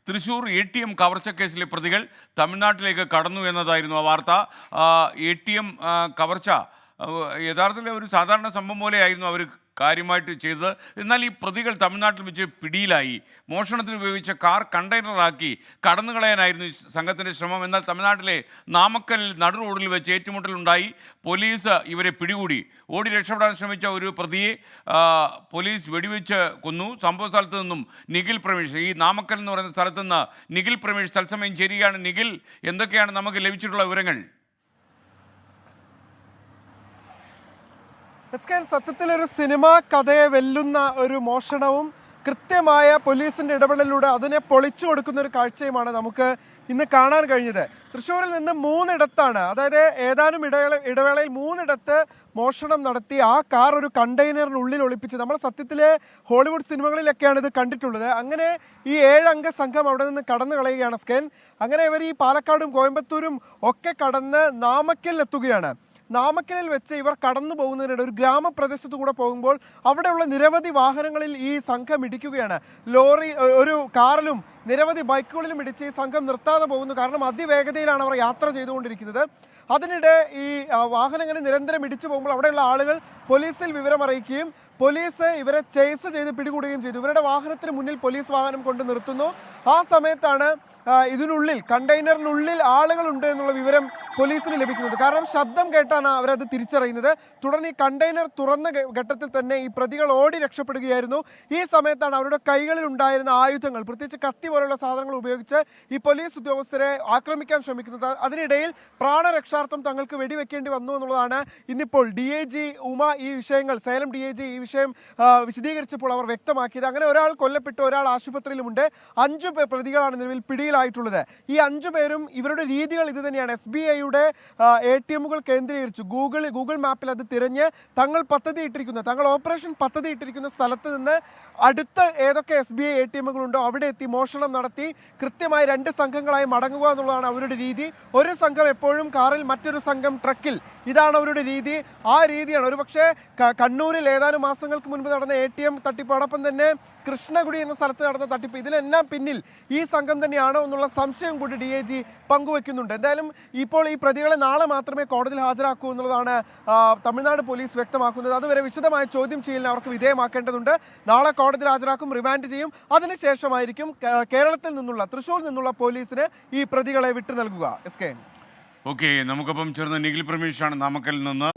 Thrissur ATM കവർച്ചക്കേസിലെ പ്രതികൾ തമിഴ്നാട്ടിലേക്ക് കടന്നു എന്നതായിരുന്നു ആ വാർത്ത. ATM കവർച്ച യഥാർത്ഥത്തിൽ ഒരു സാധാരണ സംഭവം പോലെയായിരുന്നു അവർ കാര്യമായിട്ട് ചെയ്തത്. എന്നാൽ ഈ പ്രതികൾ തമിഴ്നാട്ടിൽ വെച്ച് പിടിയിലായി. മോഷണത്തിന് ഉപയോഗിച്ച കാർ കണ്ടെയ്നറാക്കി കടന്നുകളയാനായിരുന്നു ഈ സംഘത്തിൻ്റെ ശ്രമം. എന്നാൽ തമിഴ്നാട്ടിലെ നാമക്കൽ നടു റോഡിൽ വെച്ച് ഏറ്റുമുട്ടലുണ്ടായി. പോലീസ് ഇവരെ പിടികൂടി. ഓടി രക്ഷപ്പെടാൻ ശ്രമിച്ച ഒരു പ്രതിയെ പോലീസ് വെടിവെച്ച് കൊന്നു. സംഭവ സ്ഥലത്ത് നിന്നും നിഖിൽ പ്രമേഷ്, ഈ നാമക്കൽ എന്ന് പറയുന്ന സ്ഥലത്ത് നിന്ന് നിഖിൽ പ്രമേഷ് തത്സമയം ചേരുകയാണ്. നിഖിൽ, എന്തൊക്കെയാണ് നമുക്ക് ലഭിച്ചിട്ടുള്ള വിവരങ്ങൾ? സത്യത്തിൽ ഒരു സിനിമാ കഥയെ വെല്ലുന്ന ഒരു മോഷണവും കൃത്യമായ പോലീസിന്റെ ഇടപെടലിലൂടെ അതിനെ പൊളിച്ചു കൊടുക്കുന്ന ഒരു കാഴ്ചയുമാണ് നമുക്ക് ഇന്ന് കാണാൻ കഴിഞ്ഞത്. തൃശ്ശൂരിൽ നിന്ന് 3 ഇടത്താണ്, അതായത് ഏതാനും ഇടവേളയിൽ 3 ഇടത്ത് മോഷണം നടത്തി ആ കാർ ഒരു കണ്ടെയ്നറിനുള്ളിൽ ഒളിപ്പിച്ച്, നമ്മൾ സത്യത്തിലെ ഹോളിവുഡ് സിനിമകളിലൊക്കെയാണ് ഇത് കണ്ടിട്ടുള്ളത്. അങ്ങനെ ഈ 7 അംഗ സംഘം അവിടെ നിന്ന് കടന്നു കളയുകയാണ് സ്കെൻ. അങ്ങനെ ഇവർ ഈ പാലക്കാടും കോയമ്പത്തൂരും ഒക്കെ കടന്ന് നാമക്കലിലെത്തുകയാണ്. നാമക്കലിൽ വെച്ച് ഇവർ കടന്നു പോകുന്നതിനിടെ ഒരു ഗ്രാമപ്രദേശത്തു കൂടെ പോകുമ്പോൾ അവിടെയുള്ള നിരവധി വാഹനങ്ങളിൽ ഈ സംഘം ഇടിക്കുകയാണ്. ലോറി, ഒരു കാറിലും നിരവധി ബൈക്കുകളിലും ഇടിച്ച് ഈ സംഘം നിർത്താതെ പോകുന്നു. കാരണം അതിവേഗതയിലാണ് അവർ യാത്ര ചെയ്തുകൊണ്ടിരിക്കുന്നത്. അതിനിടെ ഈ വാഹനങ്ങൾ നിരന്തരം ഇടിച്ചു പോകുമ്പോൾ അവിടെയുള്ള ആളുകൾ പോലീസിൽ വിവരം അറിയിക്കുകയും പോലീസ് ഇവരെ ചേസ് ചെയ്ത് പിടികൂടുകയും ചെയ്തു. ഇവരുടെ വാഹനത്തിന് മുന്നിൽ പോലീസ് വാഹനം കൊണ്ട് നിർത്തുന്നു. ആ സമയത്താണ് ഇതിനുള്ളിൽ, കണ്ടെയ്നറിനുള്ളിൽ ആളുകളുണ്ട് എന്നുള്ള വിവരം പോലീസിന് ലഭിക്കുന്നത്. കാരണം ശബ്ദം കേട്ടാണ് അവരത് തിരിച്ചറിയുന്നത്. തുടർന്ന് ഈ കണ്ടെയ്നർ തുറന്ന ഘട്ടത്തിൽ തന്നെ ഈ പ്രതികൾ ഓടി രക്ഷപ്പെടുകയായിരുന്നു. ഈ സമയത്താണ് അവരുടെ കൈകളിൽ ഉണ്ടായിരുന്ന ആയുധങ്ങൾ, പ്രത്യേകിച്ച് കത്തി പോലുള്ള സാധനങ്ങൾ ഉപയോഗിച്ച് ഈ പോലീസ് ഉദ്യോഗസ്ഥരെ ആക്രമിക്കാൻ ശ്രമിക്കുന്നത്. അതിനിടയിൽ പ്രാണരക്ഷാർത്ഥം തങ്ങൾക്ക് വെടിവെക്കേണ്ടി വന്നു എന്നുള്ളതാണ് ഇന്നിപ്പോൾ DIG ഉമ ഈ വിഷയങ്ങൾ, സേലം DIG ഈ വിഷയം വിശദീകരിച്ചപ്പോൾ അവർ വ്യക്തമാക്കിയത്. അങ്ങനെ ഒരാൾ കൊല്ലപ്പെട്ടു, ഒരാൾ ആശുപത്രിയിലുമുണ്ട്. 5 പ്രതികളാണ് നിലവിൽ പിടിയിലായിട്ടുള്ളത്. ഈ 5 പേരും ഇവരുടെ രീതികൾ ഇത് തന്നെയാണ്. SBIയുടെ ATMകൾ കേന്ദ്രീകരിച്ചു ഗൂഗിൾ മാപ്പിൽ അത് തിരഞ്ഞ് തങ്ങൾ ഓപ്പറേഷൻ പദ്ധതി ഇട്ടിരിക്കുന്ന സ്ഥലത്ത് നിന്ന് അടുത്ത ഏതൊക്കെ SBI ATMകളുണ്ടോ അവിടെ എത്തി മോഷണം നടത്തി കൃത്യമായി 2 സംഘങ്ങളായി മടങ്ങുക എന്നുള്ളതാണ് അവരുടെ രീതി. ഒരു സംഘം എപ്പോഴും കാറിൽ, മറ്റൊരു സംഘം ട്രക്കിൽ. ഇതാണ് അവരുടെ രീതി. ആ രീതിയാണ് ഒരുപക്ഷെ കണ്ണൂരിൽ ഏതാനും മാസങ്ങൾക്ക് മുൻപ് നടന്ന ATM തട്ടിപ്പ്, അതോടൊപ്പം തന്നെ കൃഷ്ണകുടി എന്ന സ്ഥലത്ത് നടന്ന തട്ടിപ്പ്, ഇതിലെല്ലാം പിന്നിൽ ഈ സംഘം തന്നെയാണോ എന്നുള്ള സംശയം കൂടി DIG പങ്കുവെക്കുന്നുണ്ട്. എന്തായാലും ഇപ്പോൾ ഈ പ്രതികളെ നാളെ മാത്രമേ കോടതിയിൽ ഹാജരാക്കൂ എന്നുള്ളതാണ് തമിഴ്നാട് പോലീസ് വ്യക്തമാക്കുന്നത്. അതുവരെ വിശദമായ ചോദ്യം ചെയ്യലിന് അവർക്ക് വിധേയമാക്കേണ്ടതുണ്ട്. നാളെ കോടതിയിൽ ഹാജരാക്കും, റിമാൻഡ് ചെയ്യും. അതിനുശേഷമായിരിക്കും കേരളത്തിൽ നിന്നുള്ള, തൃശ്ശൂരിൽ നിന്നുള്ള പോലീസിന് ഈ പ്രതികളെ വിട്ടു നൽകുക. ഓക്കെ, നമുക്കൊപ്പം ചേർന്ന് നിഖിൽ പ്രമേഷാണ് നാമക്കലിൽ നിന്ന്.